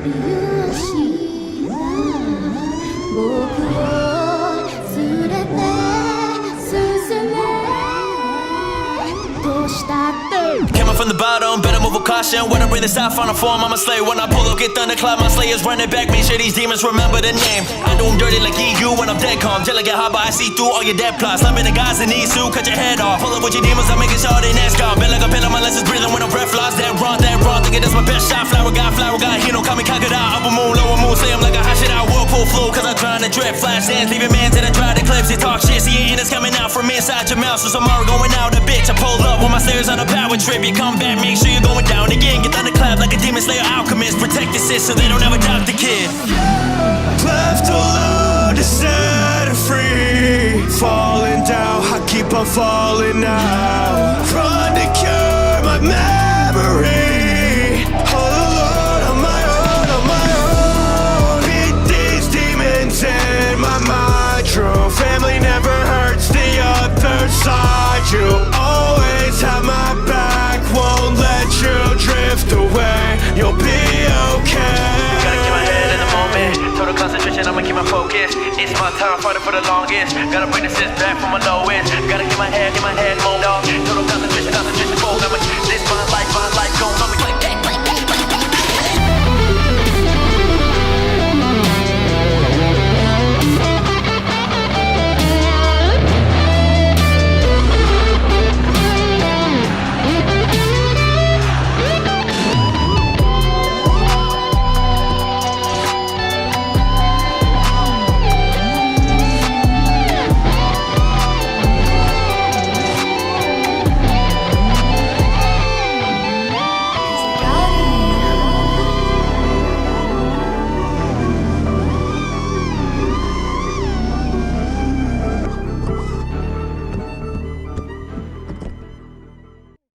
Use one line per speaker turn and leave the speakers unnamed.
Coming from the bottom, better move with caution. When I bring this out on a form, I'm a slave. When I pull up, get thunderclap, my slayers running back. Make sure these demons remember the name. I do them dirty like EU when I'm dead calm. Till I get hot, but I see through all your dead plots. Slamming the guys in these suit, cut your head off. Pull up with your demons, I'm making sure they next gone. Been like a pen on my lenses, breathing when I'm breath lost. That wrong, thinking that's my best shot. Flower guy, he don't call me conquered out. Upper moon, lower moon, slay him like a hot shit out. Whirlpool flow, cause I'm trying to drip. Flash dance, leaving mans in a dry eclipse. They talk shit, see it, and it's coming out from inside your mouth. So tomorrow going out a bitch. I pull up with my slayers on a power trip. You come back, make sure you're going down again. Get thunderclap like a demon slayer alchemist. Protect the sis so they don't ever doubt the kid.
Left alone to set her free. Falling down, I keep on falling out. Trying to cure my memory. All alone on my own. Beat these demons in my mind. True family never hurts the other side. You always have my back, won't let you drift away. You'll be okay.
Gotta keep my head in the moment. Total concentration, I'ma keep my focus. It's my time, fighting for the longest. Gotta bring the sis back from my lowest. Gotta keep my head moved on. Total concentration, focus. This my life, going on me like